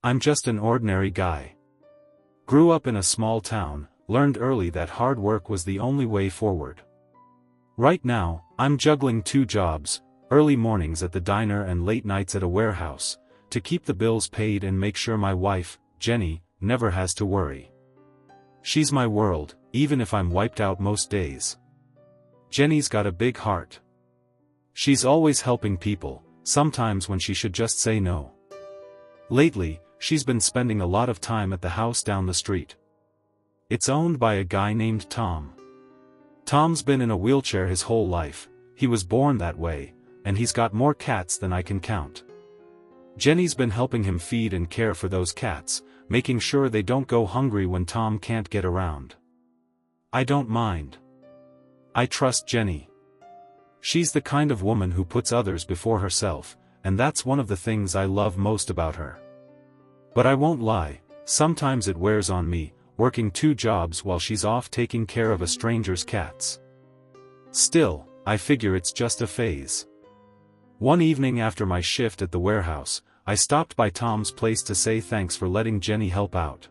I'm just an ordinary guy. Grew up in a small town, learned early that hard work was the only way forward. Right now, I'm juggling 2 jobs, early mornings at the diner and late nights at a warehouse, to keep the bills paid and make sure my wife, Jenny, never has to worry. She's my world, even if I'm wiped out most days. Jenny's got a big heart. She's always helping people, sometimes when she should just say no. Lately, she's been spending a lot of time at the house down the street. It's owned by a guy named Tom. Tom's been in a wheelchair his whole life, he was born that way, and he's got more cats than I can count. Jenny's been helping him feed and care for those cats, making sure they don't go hungry when Tom can't get around. I don't mind. I trust Jenny. She's the kind of woman who puts others before herself, and that's one of the things I love most about her. But I won't lie, sometimes it wears on me, working 2 jobs while she's off taking care of a stranger's cats. Still, I figure it's just a phase. One evening after my shift at the warehouse, I stopped by Tom's place to say thanks for letting Jenny help out.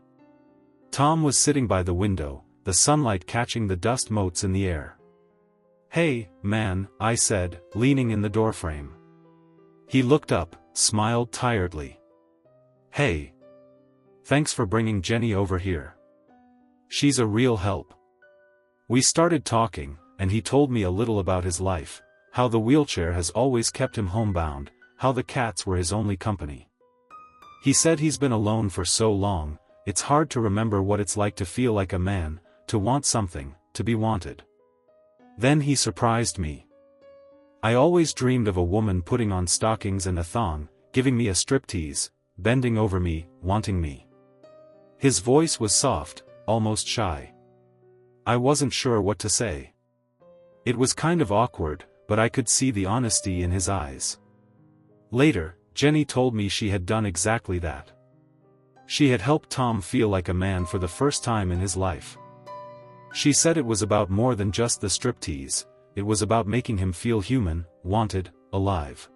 Tom was sitting by the window, the sunlight catching the dust motes in the air. "Hey, man," I said, leaning in the doorframe. He looked up, smiled tiredly. "Hey. Thanks for bringing Jenny over here. She's a real help." We started talking, and he told me a little about his life, how the wheelchair has always kept him homebound, how the cats were his only company. He said he's been alone for so long, it's hard to remember what it's like to feel like a man, to want something, to be wanted. Then he surprised me. I always dreamed of a woman putting on stockings and a thong, giving me a striptease, bending over me, wanting me. His voice was soft, almost shy. I wasn't sure what to say. It was kind of awkward, but I could see the honesty in his eyes. Later, Jenny told me she had done exactly that. She had helped Tom feel like a man for the first time in his life. She said it was about more than just the striptease, it was about making him feel human, wanted, alive.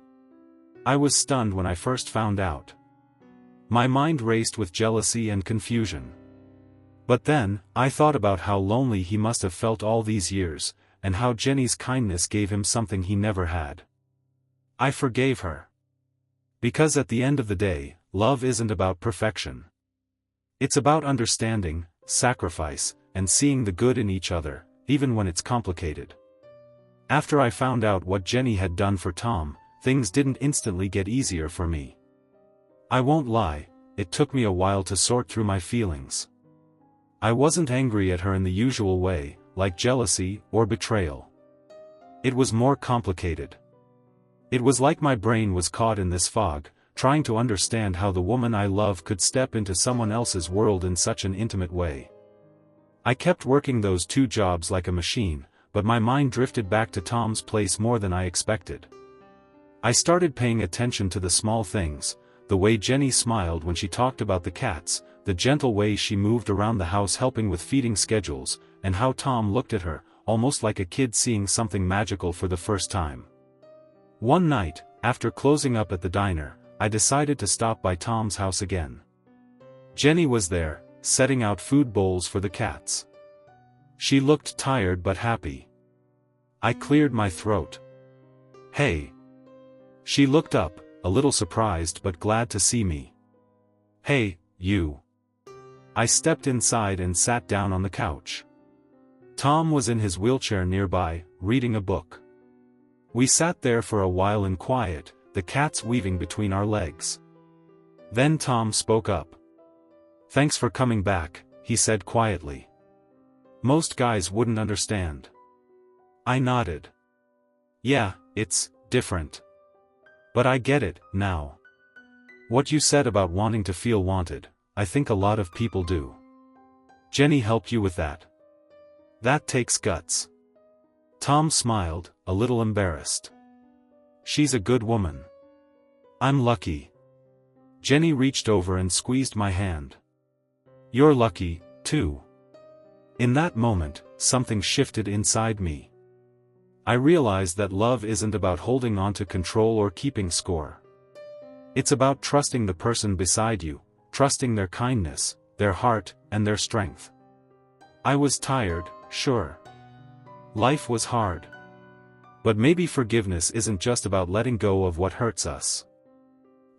I was stunned when I first found out. My mind raced with jealousy and confusion. But then, I thought about how lonely he must have felt all these years, and how Jenny's kindness gave him something he never had. I forgave her. Because at the end of the day, love isn't about perfection. It's about understanding, sacrifice, and seeing the good in each other, even when it's complicated. After I found out what Jenny had done for Tom, things didn't instantly get easier for me. I won't lie, it took me a while to sort through my feelings. I wasn't angry at her in the usual way, like jealousy or betrayal. It was more complicated. It was like my brain was caught in this fog, trying to understand how the woman I love could step into someone else's world in such an intimate way. I kept working those 2 jobs like a machine, but my mind drifted back to Tom's place more than I expected. I started paying attention to the small things, the way Jenny smiled when she talked about the cats, the gentle way she moved around the house helping with feeding schedules, and how Tom looked at her, almost like a kid seeing something magical for the first time. One night, after closing up at the diner, I decided to stop by Tom's house again. Jenny was there, setting out food bowls for the cats. She looked tired but happy. I cleared my throat. "Hey." She looked up, a little surprised but glad to see me. "Hey, you." I stepped inside and sat down on the couch. Tom was in his wheelchair nearby, reading a book. We sat there for a while in quiet, the cats weaving between our legs. Then Tom spoke up. "Thanks for coming back," he said quietly. "Most guys wouldn't understand." I nodded. "Yeah, it's different. But I get it, now. What you said about wanting to feel wanted, I think a lot of people do. Jenny helped you with that. That takes guts." Tom smiled, a little embarrassed. "She's a good woman. I'm lucky." Jenny reached over and squeezed my hand. "You're lucky, too." In that moment, something shifted inside me. I realized that love isn't about holding on to control or keeping score. It's about trusting the person beside you, trusting their kindness, their heart, and their strength. I was tired, sure. Life was hard. But maybe forgiveness isn't just about letting go of what hurts us.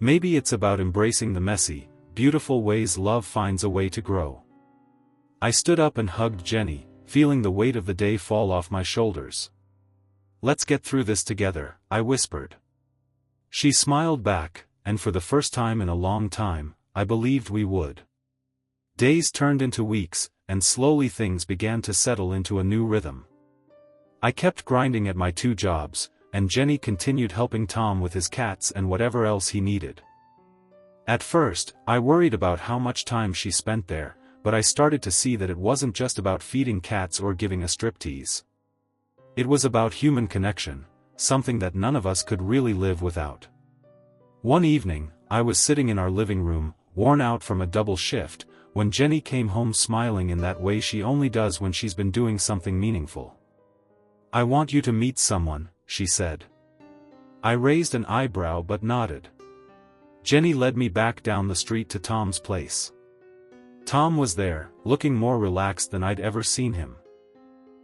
Maybe it's about embracing the messy, beautiful ways love finds a way to grow. I stood up and hugged Jenny, feeling the weight of the day fall off my shoulders. "Let's get through this together," I whispered. She smiled back, and for the first time in a long time, I believed we would. Days turned into weeks, and slowly things began to settle into a new rhythm. I kept grinding at my 2 jobs, and Jenny continued helping Tom with his cats and whatever else he needed. At first, I worried about how much time she spent there, but I started to see that it wasn't just about feeding cats or giving a striptease. It was about human connection, something that none of us could really live without. One evening, I was sitting in our living room, worn out from a double shift, when Jenny came home smiling in that way she only does when she's been doing something meaningful. "I want you to meet someone," she said. I raised an eyebrow but nodded. Jenny led me back down the street to Tom's place. Tom was there, looking more relaxed than I'd ever seen him.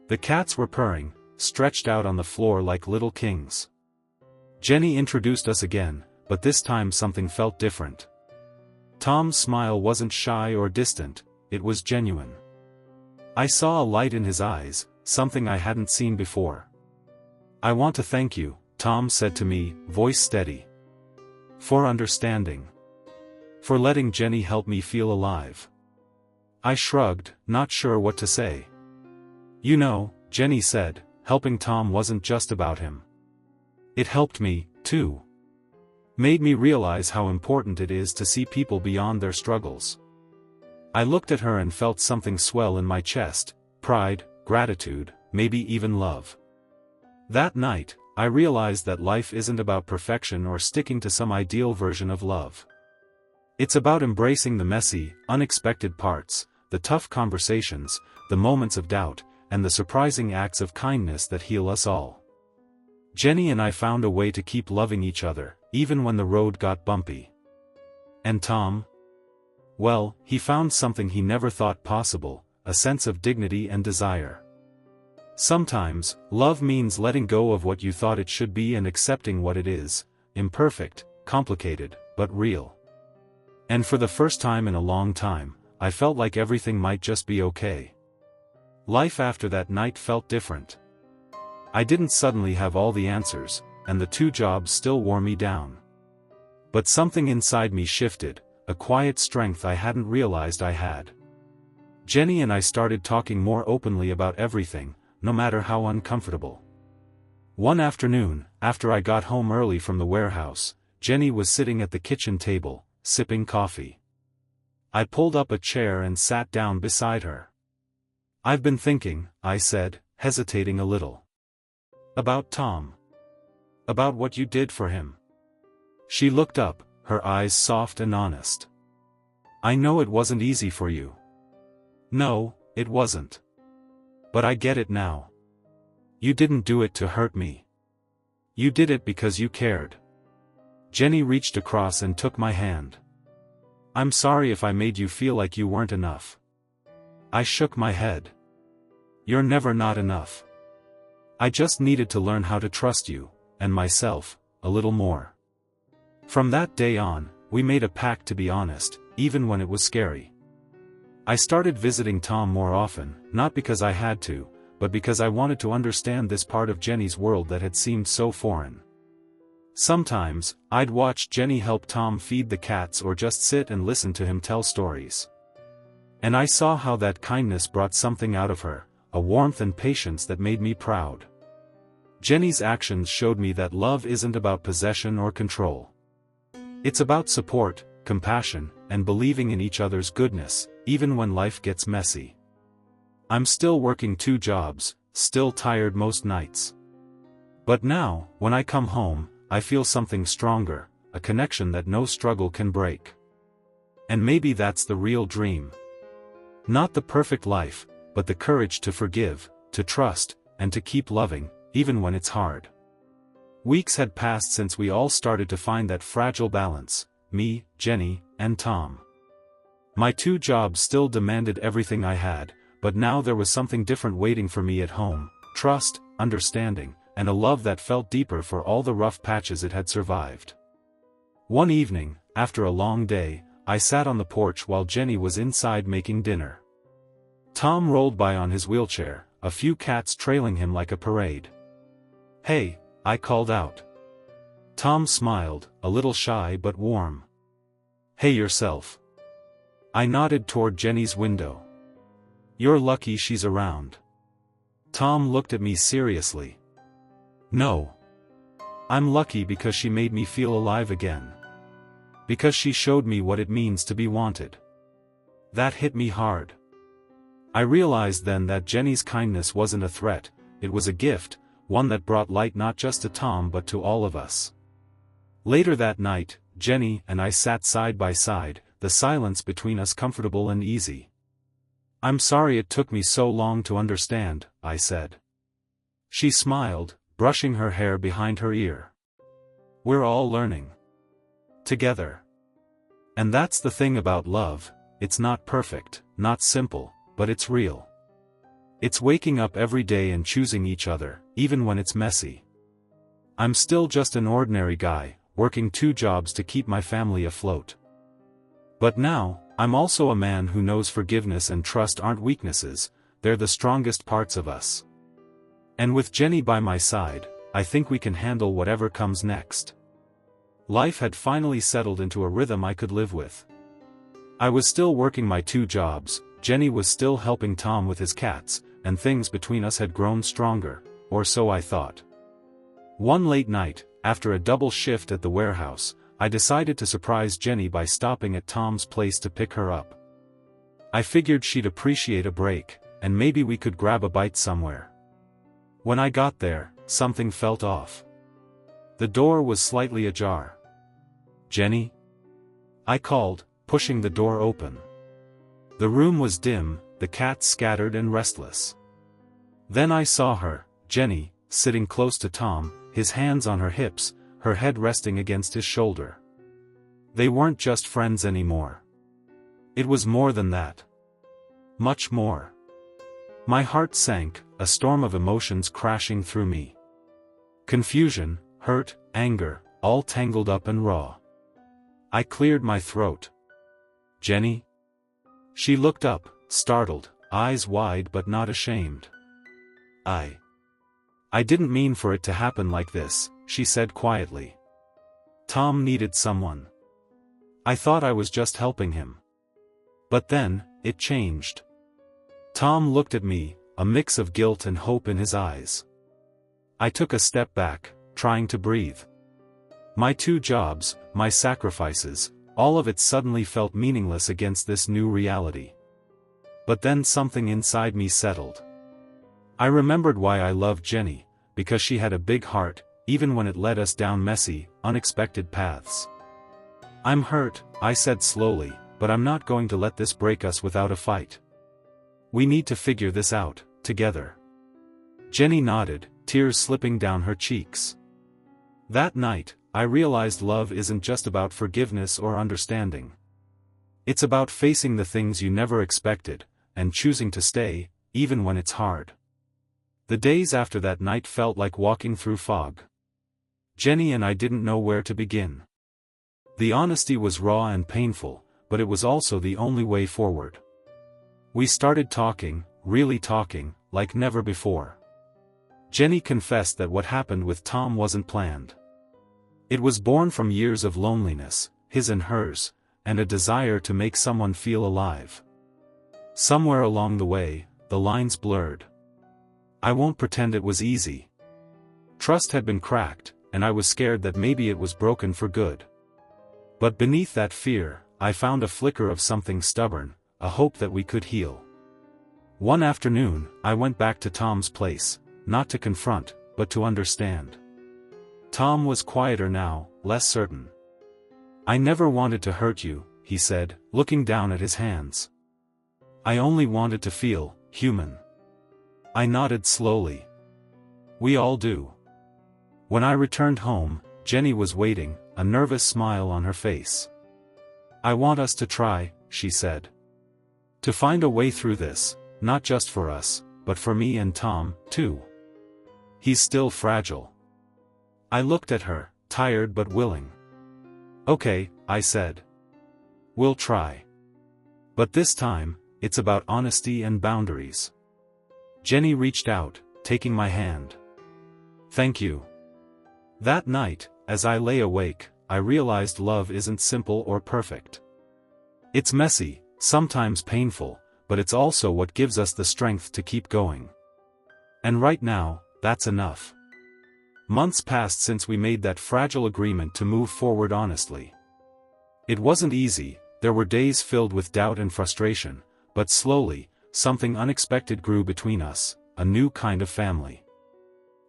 The cats were purring, stretched out on the floor like little kings. Jenny introduced us again, but this time something felt different. Tom's smile wasn't shy or distant, it was genuine. I saw a light in his eyes, something I hadn't seen before. "I want to thank you," Tom said to me, voice steady. "For understanding. For letting Jenny help me feel alive." I shrugged, not sure what to say. "You know," Jenny said, "helping Tom wasn't just about him. It helped me, too. Made me realize how important it is to see people beyond their struggles." I looked at her and felt something swell in my chest, pride, gratitude, maybe even love. That night, I realized that life isn't about perfection or sticking to some ideal version of love. It's about embracing the messy, unexpected parts, the tough conversations, the moments of doubt, and the surprising acts of kindness that heal us all. Jenny and I found a way to keep loving each other, even when the road got bumpy. And Tom? Well, he found something he never thought possible, a sense of dignity and desire. Sometimes, love means letting go of what you thought it should be and accepting what it is, imperfect, complicated, but real. And for the first time in a long time, I felt like everything might just be okay. Life after that night felt different. I didn't suddenly have all the answers, and the 2 jobs still wore me down. But something inside me shifted, a quiet strength I hadn't realized I had. Jenny and I started talking more openly about everything, no matter how uncomfortable. One afternoon, after I got home early from the warehouse, Jenny was sitting at the kitchen table, sipping coffee. I pulled up a chair and sat down beside her. "I've been thinking," I said, hesitating a little. "About Tom. About what you did for him." She looked up, her eyes soft and honest. "I know it wasn't easy for you." "No, it wasn't. But I get it now. You didn't do it to hurt me. You did it because you cared." Jenny reached across and took my hand. "I'm sorry if I made you feel like you weren't enough." I shook my head. "You're never not enough. I just needed to learn how to trust you, and myself, a little more." From that day on, we made a pact to be honest, even when it was scary. I started visiting Tom more often, not because I had to, but because I wanted to understand this part of Jenny's world that had seemed so foreign. Sometimes, I'd watch Jenny help Tom feed the cats or just sit and listen to him tell stories. And I saw how that kindness brought something out of her, a warmth and patience that made me proud. Jenny's actions showed me that love isn't about possession or control. It's about support, compassion, and believing in each other's goodness, even when life gets messy. I'm still working 2 jobs, still tired most nights. But now, when I come home, I feel something stronger, a connection that no struggle can break. And maybe that's the real dream. Not the perfect life, but the courage to forgive, to trust, and to keep loving, even when it's hard. Weeks had passed since we all started to find that fragile balance, me, Jenny, and Tom. My two jobs still demanded everything I had, but now there was something different waiting for me at home: trust, understanding, and a love that felt deeper for all the rough patches it had survived. One evening, after a long day, I sat on the porch while Jenny was inside making dinner. Tom rolled by on his wheelchair, a few cats trailing him like a parade. "Hey," I called out. Tom smiled, a little shy but warm. "Hey yourself." I nodded toward Jenny's window. "You're lucky she's around." Tom looked at me seriously. "No. I'm lucky because she made me feel alive again. Because she showed me what it means to be wanted." That hit me hard. I realized then that Jenny's kindness wasn't a threat, it was a gift, one that brought light not just to Tom but to all of us. Later that night, Jenny and I sat side by side, the silence between us comfortable and easy. "I'm sorry it took me so long to understand," I said. She smiled, brushing her hair behind her ear. "We're all learning. Together. And that's the thing about love, it's not perfect, not simple, but it's real. It's waking up every day and choosing each other, even when it's messy. I'm still just an ordinary guy, working two jobs to keep my family afloat. But now, I'm also a man who knows forgiveness and trust aren't weaknesses, they're the strongest parts of us. And with Jenny by my side, I think we can handle whatever comes next." Life had finally settled into a rhythm I could live with. I was still working my two jobs, Jenny was still helping Tom with his cats, and things between us had grown stronger, or so I thought. One late night, after a double shift at the warehouse, I decided to surprise Jenny by stopping at Tom's place to pick her up. I figured she'd appreciate a break, and maybe we could grab a bite somewhere. When I got there, something felt off. The door was slightly ajar. "Jenny?" I called, pushing the door open. The room was dim, the cats scattered and restless. Then I saw her, Jenny, sitting close to Tom, his hands on her hips, her head resting against his shoulder. They weren't just friends anymore. It was more than that. Much more. My heart sank, a storm of emotions crashing through me. Confusion, hurt, anger, all tangled up and raw. I cleared my throat. "Jenny?" She looked up, startled, eyes wide but not ashamed. I didn't mean for it to happen like this," she said quietly. "Tom needed someone. I thought I was just helping him. But then, it changed." Tom looked at me, a mix of guilt and hope in his eyes. I took a step back, trying to breathe. My two jobs, my sacrifices, all of it suddenly felt meaningless against this new reality. But then something inside me settled. I remembered why I loved Jenny, because she had a big heart, even when it led us down messy, unexpected paths. "I'm hurt," I said slowly, "but I'm not going to let this break us without a fight. We need to figure this out, together." Jenny nodded, tears slipping down her cheeks. That night, I realized love isn't just about forgiveness or understanding. It's about facing the things you never expected, and choosing to stay, even when it's hard. The days after that night felt like walking through fog. Jenny and I didn't know where to begin. The honesty was raw and painful, but it was also the only way forward. We started talking, really talking, like never before. Jenny confessed that what happened with Tom wasn't planned. It was born from years of loneliness, his and hers, and a desire to make someone feel alive. Somewhere along the way, the lines blurred. I won't pretend it was easy. Trust had been cracked, and I was scared that maybe it was broken for good. But beneath that fear, I found a flicker of something stubborn, a hope that we could heal. One afternoon, I went back to Tom's place, not to confront, but to understand. Tom was quieter now, less certain. "I never wanted to hurt you," he said, looking down at his hands. "I only wanted to feel human." I nodded slowly. "We all do." When I returned home, Jenny was waiting, a nervous smile on her face. "I want us to try," she said. To find a way through this, not just for us, but for me and Tom, too. He's still fragile. I looked at her, tired but willing. Okay, I said. We'll try. But this time, it's about honesty and boundaries. Jenny reached out, taking my hand. Thank you. That night, as I lay awake, I realized love isn't simple or perfect. It's messy, sometimes painful, but it's also what gives us the strength to keep going. And right now, that's enough. Months passed since we made that fragile agreement to move forward honestly. It wasn't easy, there were days filled with doubt and frustration, but slowly, something unexpected grew between us, a new kind of family.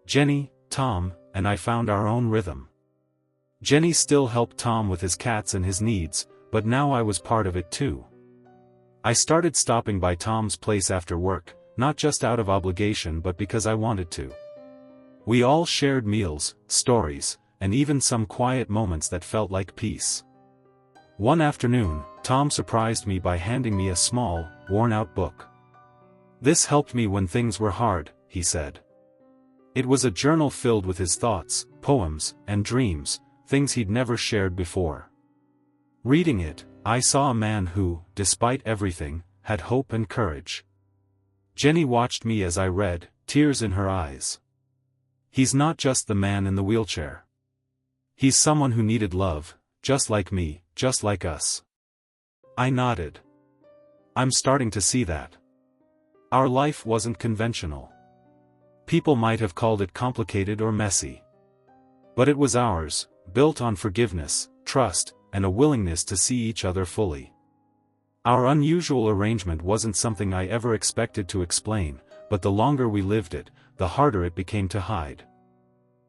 Jenny, Tom, and I found our own rhythm. Jenny still helped Tom with his cats and his needs, but now I was part of it too. I started stopping by Tom's place after work, not just out of obligation but because I wanted to. We all shared meals, stories, and even some quiet moments that felt like peace. One afternoon, Tom surprised me by handing me a small, worn-out book. This helped me when things were hard, he said. It was a journal filled with his thoughts, poems, and dreams, things he'd never shared before. Reading it, I saw a man who, despite everything, had hope and courage. Jenny watched me as I read, tears in her eyes. He's not just the man in the wheelchair. He's someone who needed love, just like me, just like us. I nodded. I'm starting to see that. Our life wasn't conventional. People might have called it complicated or messy. But it was ours, built on forgiveness, trust, and a willingness to see each other fully. Our unusual arrangement wasn't something I ever expected to explain, but the longer we lived it, the harder it became to hide.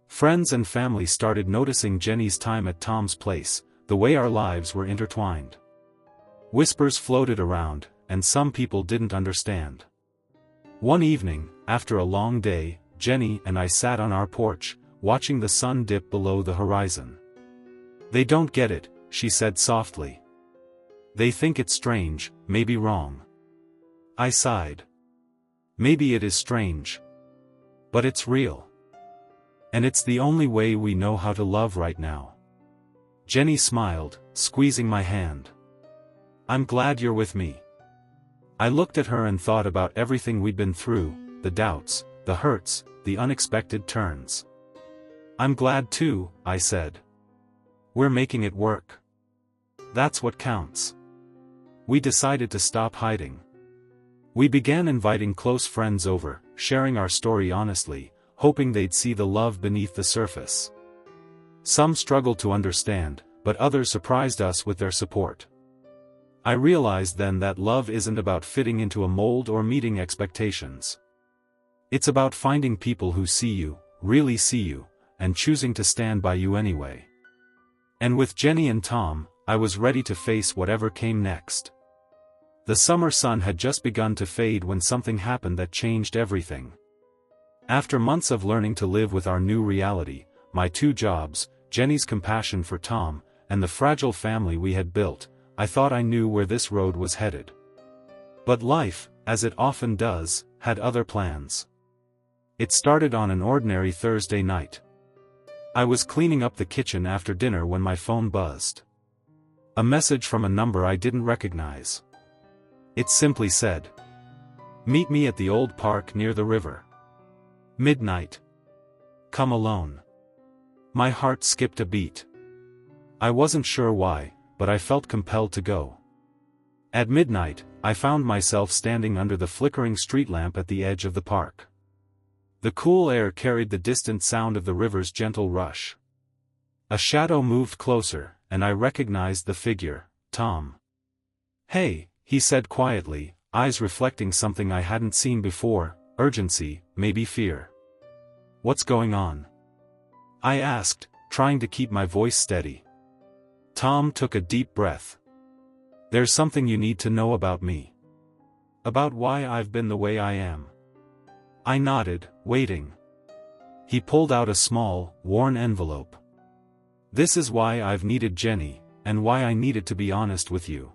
Friends and family started noticing Jenny's time at Tom's place, the way our lives were intertwined. Whispers floated around, and some people didn't understand. One evening, after a long day, Jenny and I sat on our porch, watching the sun dip below the horizon. They don't get it, she said softly. They think it's strange, maybe wrong. I sighed. Maybe it is strange. But it's real. And it's the only way we know how to love right now. Jenny smiled, squeezing my hand. I'm glad you're with me. I looked at her and thought about everything we'd been through, the doubts, the hurts, the unexpected turns. I'm glad too, I said. We're making it work. That's what counts. We decided to stop hiding. We began inviting close friends over, sharing our story honestly, hoping they'd see the love beneath the surface. Some struggled to understand, but others surprised us with their support. I realized then that love isn't about fitting into a mold or meeting expectations. It's about finding people who see you, really see you, and choosing to stand by you anyway. And with Jenny and Tom, I was ready to face whatever came next. The summer sun had just begun to fade when something happened that changed everything. After months of learning to live with our new reality, my 2 jobs, Jenny's compassion for Tom, and the fragile family we had built, I thought I knew where this road was headed. But life, as it often does, had other plans. It started on an ordinary Thursday night. I was cleaning up the kitchen after dinner when my phone buzzed. A message from a number I didn't recognize. It simply said, "Meet me at the old park near the river. Midnight. Come alone." My heart skipped a beat. I wasn't sure why, but I felt compelled to go. At midnight, I found myself standing under the flickering street lamp at the edge of the park. The cool air carried the distant sound of the river's gentle rush. A shadow moved closer, and I recognized the figure, Tom. "Hey," he said quietly, eyes reflecting something I hadn't seen before, urgency, maybe fear. "What's going on?" I asked, trying to keep my voice steady. Tom took a deep breath. "There's something you need to know about me. About why I've been the way I am." I nodded, waiting. He pulled out a small, worn envelope. "This is why I've needed Jenny, and why I needed to be honest with you."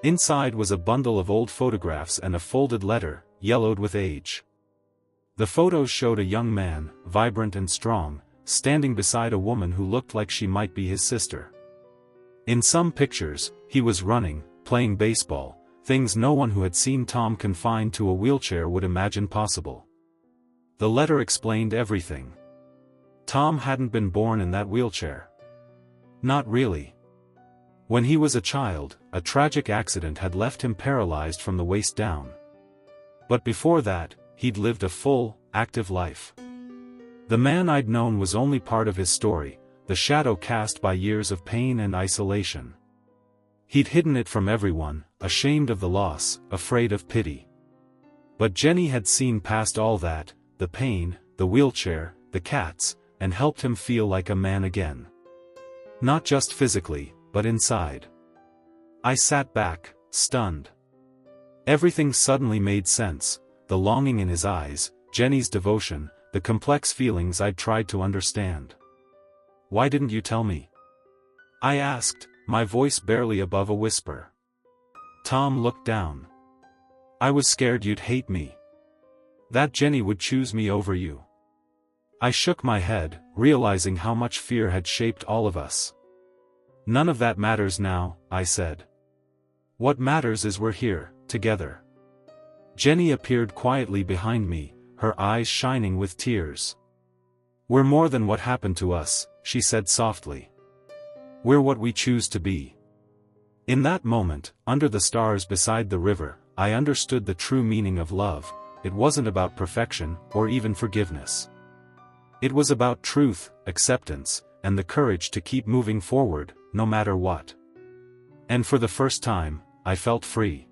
Inside was a bundle of old photographs and a folded letter, yellowed with age. The photos showed a young man, vibrant and strong, standing beside a woman who looked like she might be his sister. In some pictures, he was running, playing baseball, things no one who had seen Tom confined to a wheelchair would imagine possible. The letter explained everything. Tom hadn't been born in that wheelchair. Not really. When he was a child, a tragic accident had left him paralyzed from the waist down. But before that, he'd lived a full, active life. The man I'd known was only part of his story, the shadow cast by years of pain and isolation. He'd hidden it from everyone, ashamed of the loss, afraid of pity. But Jenny had seen past all that, the pain, the wheelchair, the cats, and helped him feel like a man again. Not just physically, but inside. I sat back, stunned. Everything suddenly made sense, the longing in his eyes, Jenny's devotion, the complex feelings I'd tried to understand. "Why didn't you tell me?" I asked, my voice barely above a whisper. Tom looked down. "I was scared you'd hate me. That Jenny would choose me over you." I shook my head, realizing how much fear had shaped all of us. "None of that matters now," I said. "What matters is we're here, together." Jenny appeared quietly behind me, her eyes shining with tears. "We're more than what happened to us," she said softly. "We're what we choose to be." In that moment, under the stars beside the river, I understood the true meaning of love. It wasn't about perfection, or even forgiveness. It was about truth, acceptance, and the courage to keep moving forward, no matter what. And for the first time, I felt free.